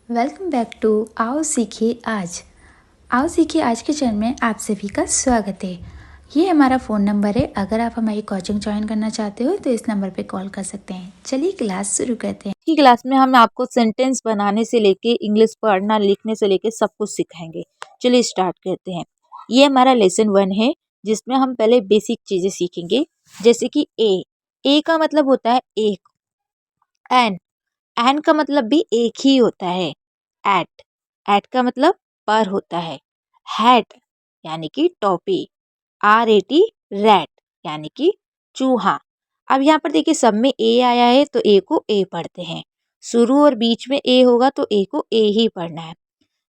Welcome back to आओ सीखिए आज। आओ सीखिए आज के चैनल में आप सभी का स्वागत है। ये हमारा फ़ोन नंबर है। अगर आप हमारी कोचिंग ज्वाइन करना चाहते हो तो इस नंबर पे कॉल कर सकते हैं। चलिए क्लास शुरू करते हैं। की क्लास में हम आपको सेंटेंस बनाने से लेके इंग्लिश पढ़ना लिखने से लेके सब कुछ सिखाएंगे। चलिए स्टार्ट करते हैं। ये हमारा लेसन 1 है जिसमें हम पहले बेसिक चीजें सीखेंगे, जैसे कि ए का मतलब होता है एक। एन का मतलब भी एक ही होता है। एट एट का मतलब पर होता है। हैट यानी कि टोपी। RAT रैट यानी कि चूहा। अब यहाँ पर देखिए सब में ए आया है तो ए को ए पढ़ते हैं। शुरू और बीच में ए होगा तो ए को ए ही पढ़ना है।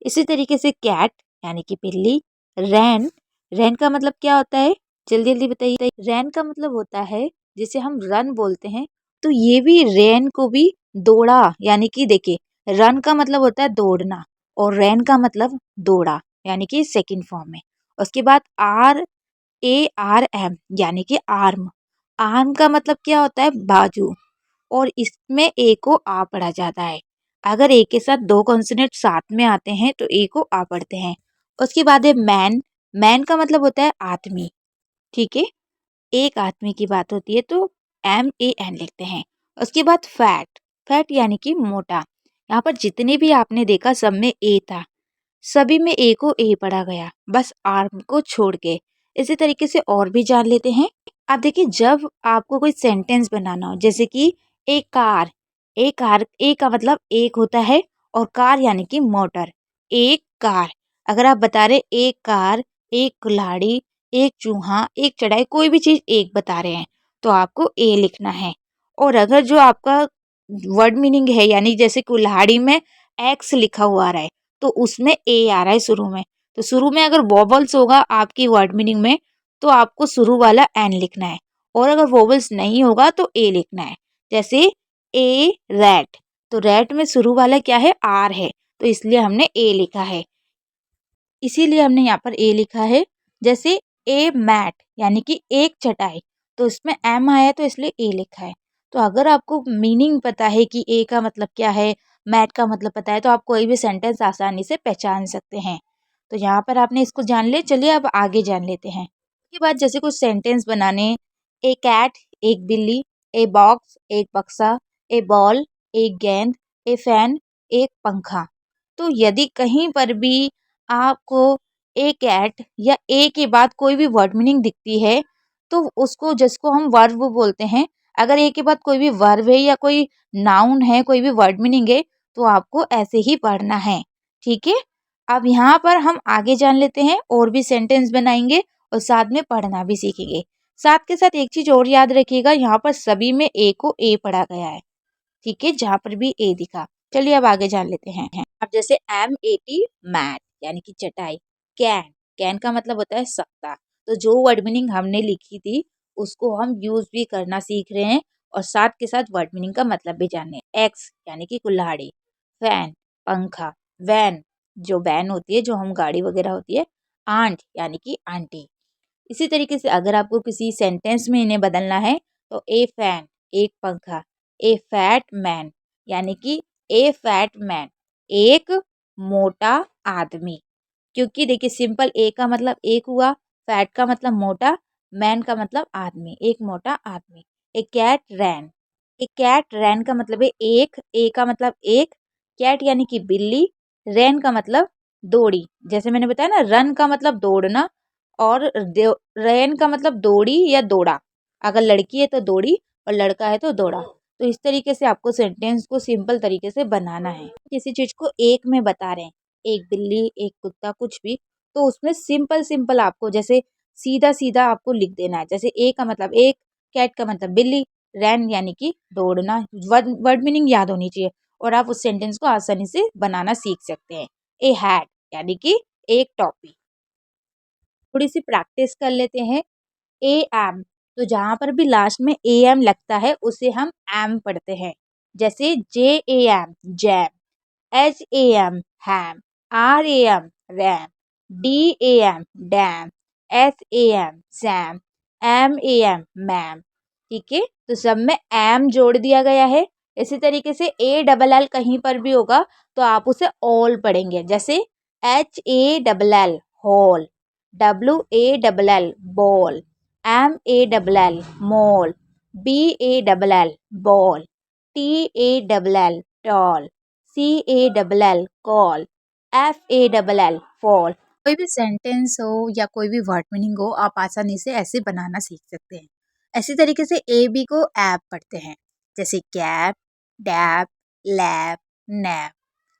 इसी तरीके से कैट यानी कि बिल्ली। रैन रैन का मतलब क्या होता है, जल्दी जल्दी बताइए। रैन का मतलब होता है जिसे हम रन बोलते हैं, तो ये भी रैन को भी दौड़ा यानी कि देखिए रन का मतलब होता है दौड़ना और रैन का मतलब दौड़ा यानी कि सेकंड फॉर्म में। उसके बाद ARM यानी कि आर्म। आर्म का मतलब क्या होता है, बाजू, और इसमें ए को आ पढ़ा जाता है। अगर ए के साथ दो कॉन्सोनेंट साथ में आते हैं तो ए को आ पढ़ते हैं। उसके बाद है मैन। मैन का मतलब होता है आदमी, ठीक है। एक आदमी की बात होती है तो MAN लिखते हैं। उसके बाद फैट। फैट यानी कि मोटा। यहाँ पर जितने भी आपने देखा सब में ए था, सभी में ए को ए पढ़ा गया, बस आर्म को छोड़ के। इसी तरीके से और भी जान लेते हैं। आप देखिए जब आपको कोई सेंटेंस बनाना हो, जैसे कि एक कार। ए का मतलब एक होता है और कार यानी कि मोटर। एक कार। अगर आप बता रहे एक कार, एक कुल्हाड़ी, एक चूहा, एक चढ़ाई, कोई भी चीज एक बता रहे हैं तो आपको ए लिखना है। और अगर जो आपका वर्ड मीनिंग है, यानी जैसे कुल्हाड़ी में एक्स लिखा हुआ आ रहा है तो उसमें ए आ रहा है शुरू में, तो शुरू में अगर वॉवल्स होगा आपकी वर्ड मीनिंग में तो आपको शुरू वाला एन लिखना है, और अगर वॉवल्स नहीं होगा तो ए लिखना है। जैसे ए रैट, तो रैट में शुरू वाला क्या है, आर है, तो इसलिए हमने ए लिखा है, इसीलिए हमने यहाँ पर ए लिखा है। जैसे ए मैट यानी कि एक चटाई, तो इसमें एम आया तो इसलिए ए लिखा है। तो अगर आपको मीनिंग पता है कि ए का मतलब क्या है, मैट का मतलब पता है, तो आप कोई भी सेंटेंस आसानी से पहचान सकते हैं। तो यहाँ पर आपने इसको जान ले। चलिए अब आगे जान लेते हैं। उसके बाद जैसे कुछ सेंटेंस बनाने, ए कैट एक बिल्ली, ए बॉक्स एक बक्सा, ए बॉल एक गेंद, ए फैन एक पंखा। तो यदि कहीं पर भी आपको ए कैट या ए के बाद कोई भी वर्ड मीनिंग दिखती है तो उसको, जिसको हम वर्ब बोलते हैं, अगर ए के बाद कोई भी वर्ब है या कोई नाउन है, कोई भी वर्ड मीनिंग है, तो आपको ऐसे ही पढ़ना है, ठीक है। अब यहाँ पर हम आगे जान लेते हैं, और भी सेंटेंस बनाएंगे और साथ में पढ़ना भी सीखेंगे। साथ के साथ एक चीज और याद रखिएगा, यहाँ पर सभी में ए को ए पढ़ा गया है, ठीक है, जहाँ पर भी ए दिखा। चलिए अब आगे जान लेते हैं। अब जैसे MAT मैट यानी कि चटाई। कैन कैन का मतलब होता है सकता। तो जो वर्ड मीनिंग हमने लिखी थी उसको हम यूज भी करना सीख रहे हैं, और साथ के साथ वर्ड मीनिंग का मतलब भी जान रहे हैं। एक्स यानी कि कुल्हाड़ी। फैन पंखा। वैन जो वैन होती है, जो हम गाड़ी वगैरह होती है। आंट यानी कि आंटी। इसी तरीके से अगर आपको किसी सेंटेंस में इन्हें बदलना है तो ए फैन एक पंखा, ए फैट मैन यानी कि ए फैट मैन एक मोटा आदमी। क्योंकि देखिए सिंपल ए का मतलब एक हुआ, फैट का मतलब मोटा, मैन का मतलब आदमी, एक मोटा आदमी। ए कैट रैन। ए कैट रैन का मतलब है एक, ए का मतलब एक, कैट यानी कि बिल्ली, रैन का मतलब दौड़ी। जैसे मैंने बताया ना, रन का मतलब दौड़ना, और रैन का मतलब दौड़ी या दौड़ा। अगर लड़की है तो दौड़ी और लड़का है तो दौड़ा। तो इस तरीके से आपको सेंटेंस को सिंपल तरीके से बनाना है। किसी चीज को एक में बता रहे हैं, एक बिल्ली एक कुत्ता कुछ भी, तो उसमें सिंपल सिंपल आपको जैसे सीधा सीधा आपको लिख देना है। जैसे ए का मतलब एक, कैट का मतलब बिल्ली, रैन यानी कि दौड़ना। वर्ड मीनिंग याद होनी चाहिए और आप उस सेंटेंस को आसानी से बनाना सीख सकते हैं। ए हैट यानी कि एक टोपी। थोड़ी सी प्रैक्टिस कर लेते हैं। ए एम, तो जहाँ पर भी लास्ट में ए एम लगता है उसे हम एम पढ़ते हैं। जैसे JAM जैम, HAM हैम, RAM RAM, DAM dam, SAM Sam, MAM ma'am, ठीक है। तो सब में एम जोड़ दिया गया है, इसी तरीके से ALL कहीं पर भी होगा तो आप उसे ऑल पढ़ेंगे, जैसे HALL hall, WALL ball, MALL mall, BALL ball, TALL tall, CALL call, FALL fall. कोई भी सेंटेंस हो या कोई भी वर्ड मीनिंग हो आप आसानी से ऐसे बनाना सीख सकते हैं। ऐसी तरीके से ए बी को ऐप पढ़ते हैं, जैसे कैप, डैप, लैप, नैप।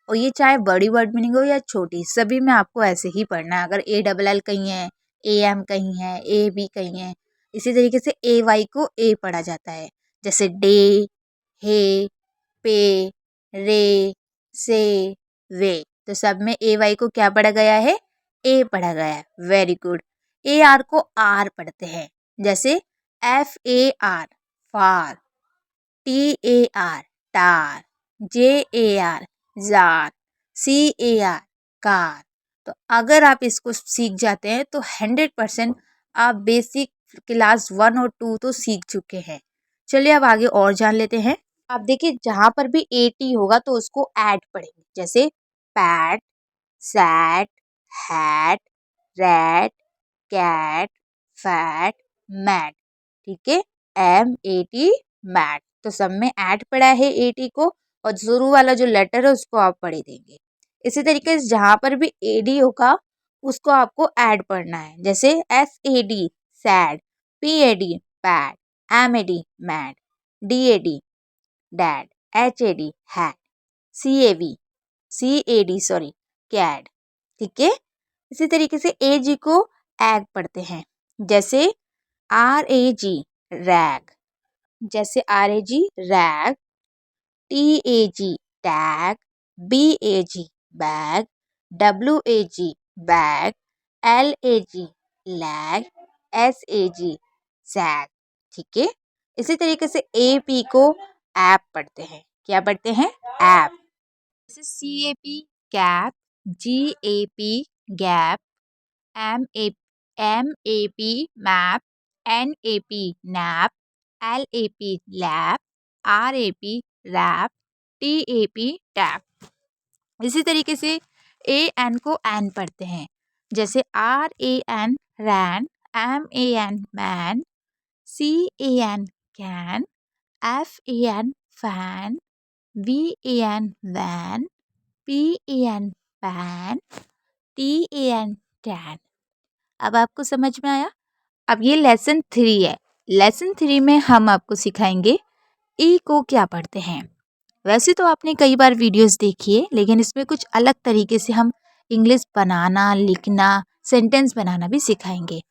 और ये चाहे बड़ी वर्ड मीनिंग हो या छोटी, सभी में आपको ऐसे ही पढ़ना है। अगर ALL कहीं है, AM कहीं है, AB कहीं है। इसी तरीके से AY को ए पढ़ा जाता है, जैसे डे, हे, पे, रे, से, वे। तो सब में AY को क्या पढ़ा गया है? ए पढ़ा गया है। Very good. AR को आर पढ़ते हैं, जैसे FAR फार, TAR टार, JAR जार, CAR कार। तो अगर आप इसको सीख जाते हैं तो 100% आप बेसिक क्लास 1 और 2 तो सीख चुके हैं। चलिए अब आगे और जान लेते हैं। आप देखिए जहाँ पर भी AT होगा तो उसको ऐड पढ़ेंगे, जैसे pat, sat, hat, rat, cat, fat, mat. ठीक है, MAT मैट। तो सब में ऐड पड़ा है AT को, और शुरू वाला जो लेटर है उसको आप पढ़े देंगे। इसी तरीके से जहाँ पर भी AD होगा उसको आपको ऐड पढ़ना है, जैसे SAD sad, PAD pad, MAD mad, DAD dad, HAD had, CAD cad. ठीक है, इसी तरीके से AG को एग पढ़ते हैं, जैसे RAG रैग, जैसे RAG rag, TAG tag, BAG bag, WAG bag, LAG lag, SAG सैग। ठीक है, इसी तरीके से AP को ऐप पढ़ते हैं। क्या पढ़ते हैं? ऐप। जैसे CAP cap, GAP gap, MAP map, NAP nap, LAP lap, RAP rap, TAP tap. इसी तरीके से AN को एन पढ़ते हैं, जैसे RAN ran, MAN man, CAN can, FAN fan, VAN van, PAN pan, TAN tan. अब आपको समझ में आया? अब ये लेसन 3 है। लेसन 3 में हम आपको सिखाएंगे ई को क्या पढ़ते हैं। वैसे तो आपने कई बार वीडियोस देखी है, लेकिन इसमें कुछ अलग तरीके से हम इंग्लिश बनाना, लिखना, सेंटेंस बनाना भी सिखाएंगे।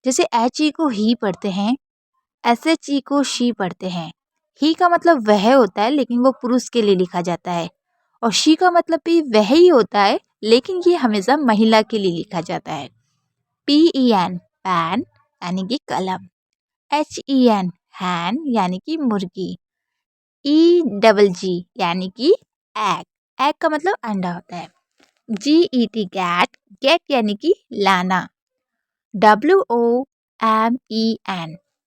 जैसे HE को ही पढ़ते हैं, SHE को शी पढ़ते हैं। ही का मतलब वह होता है, लेकिन वो पुरुष के लिए लिखा जाता है, और शी का मतलब भी वह ही होता है, लेकिन ये हमेशा महिला के लिए लिखा जाता है। PEN पैन यानी कि कलम, HEN हैन यानी कि मुर्गी, EGG यानी कि एग, एग का मतलब अंडा होता है। GET गैट, गेट यानी कि लाना। WOMEN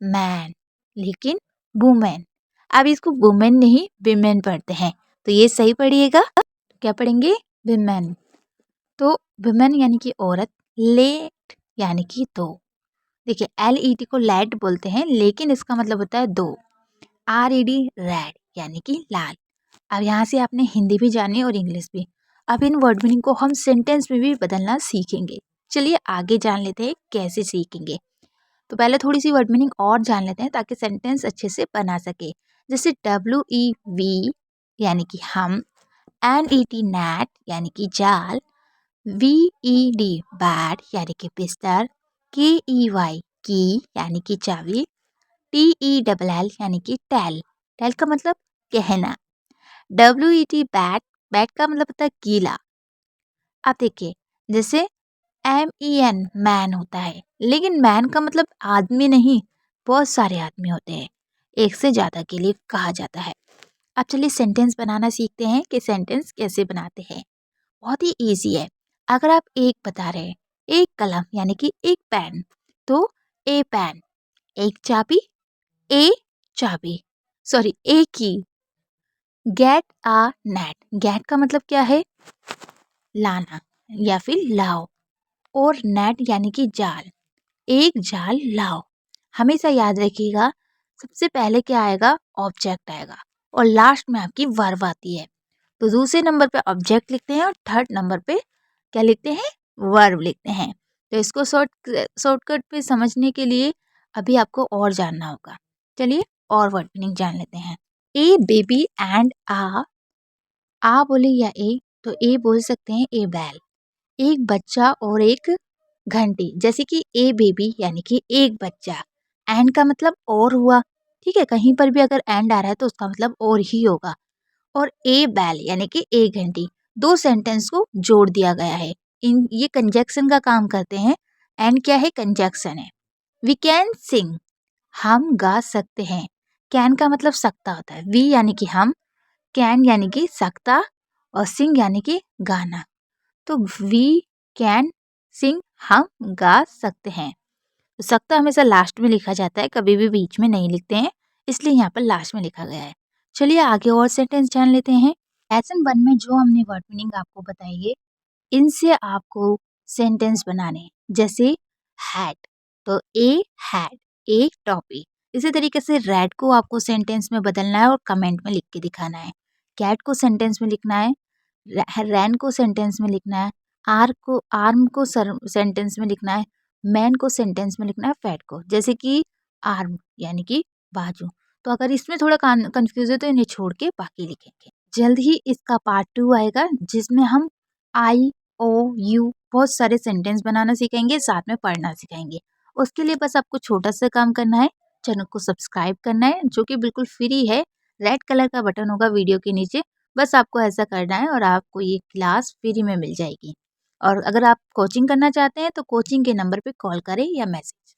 मैन, लेकिन वुमेन। अब इसको वुमेन नहीं विमेन पढ़ते हैं, तो ये सही पढ़िएगा। क्या पढ़ेंगे? विमेन। तो विमेन यानी कि औरत, लेट यानी कि दो। देखिए LET को लेट बोलते हैं, लेकिन इसका मतलब होता है दो। RED रेड यानी कि लाल। अब यहाँ से आपने हिंदी भी जानी और इंग्लिश भी। अब इन वर्ड मीनिंग को हम सेंटेंस में भी बदलना सीखेंगे। चलिए आगे जान लेते हैं कैसे सीखेंगे। तो पहले थोड़ी सी वर्ड मीनिंग और जान लेते हैं ताकि सेंटेंस अच्छे से बना सके। जैसे WEV यानी कि हम, NET नेट यानी कि जाल, VED बैट यानी कि बिस्तर, KEY की यानी कि चाबी, TELL यानी कि टेल, टेल का मतलब कहना, WET बैट, बैट का मतलब होता है गीला। अब देखिए जैसे MEN मैन होता है, लेकिन मैन का मतलब आदमी नहीं, बहुत सारे आदमी होते हैं, एक से ज़्यादा के लिए कहा जाता है। अब चलिए सेंटेंस बनाना सीखते हैं कि सेंटेंस कैसे बनाते हैं। बहुत ही ईजी है। अगर आप एक बता रहे हैं, एक कलम यानी कि एक पेन, तो ए पेन, एक चाबी, ए चाबी, सॉरी ए की, गेट आ नेट, गेट का मतलब क्या है? लाना या फिर लाओ, और नेट यानी कि जाल, एक जाल लाओ। हमेशा याद रखिएगा, सबसे पहले क्या आएगा? ऑब्जेक्ट आएगा, और लास्ट में आपकी वर्ब आती है। तो दूसरे नंबर पे ऑब्जेक्ट लिखते हैं और थर्ड नंबर पे क्या लिखते हैं? वर्ब लिखते हैं। तो इसको शॉर्टकट पे समझने के लिए अभी आपको और जानना होगा। चलिए और वर्ड मीनिंग जान लेते हैं। ए बेबी एंड आ बोले या ए, तो ए बोल सकते हैं ए बैल, एक बच्चा और एक घंटी। जैसे कि ए बेबी यानी कि एक बच्चा, एंड का मतलब और हुआ, ठीक है, कहीं पर भी अगर एंड आ रहा है तो उसका मतलब और ही होगा। और ए बैल यानी कि एक घंटी, दो सेंटेंस को जोड़ दिया गया है। इन ये कंजक्शन का काम करते हैं। एंड क्या है? कंजक्शन है। वी कैन सिंग, हम गा सकते हैं। कैन का मतलब सकता होता है। वी यानी कि हम, कैन यानी कि सकता, और सिंग यानी कि गाना। तो वी कैन सिंग, हम गा सकते हैं। तो सकता हमेशा लास्ट में लिखा जाता है, कभी भी बीच में नहीं लिखते हैं, इसलिए यहाँ पर लास्ट में लिखा गया है। चलिए आगे और सेंटेंस जान लेते हैं। लेसन 1 में जो हमने वर्ड मीनिंग आपको बताई है, इनसे आपको सेंटेंस बनाने हैं। जैसे हैड, तो ए हैड ए टॉपी। इसी तरीके से रेड को आपको सेंटेंस में बदलना है और कमेंट में लिख के दिखाना है। कैट को सेंटेंस में लिखना है, रैन को सेंटेंस में लिखना है, आर्म को सेंटेंस में लिखना है, मैन को सेंटेंस में लिखना है, फैट को। जैसे कि आर्म यानी कि बाजू। तो अगर इसमें थोड़ा कंफ्यूज है तो इन्हें छोड़ के बाकी लिखेंगे। जल्द ही इसका पार्ट 2 आएगा, जिसमें हम आई ओ यू बहुत सारे सेंटेंस बनाना सीखेंगे, साथ में पढ़ना सिखाएंगे। उसके लिए बस आपको छोटा सा काम करना है, चैनल को सब्सक्राइब करना है, जो कि बिल्कुल फ्री है। रेड कलर का बटन होगा वीडियो के नीचे, बस आपको ऐसा करना है और आपको ये क्लास फ्री में मिल जाएगी। और अगर आप कोचिंग करना चाहते हैं तो कोचिंग के नंबर पे कॉल करें या मैसेज।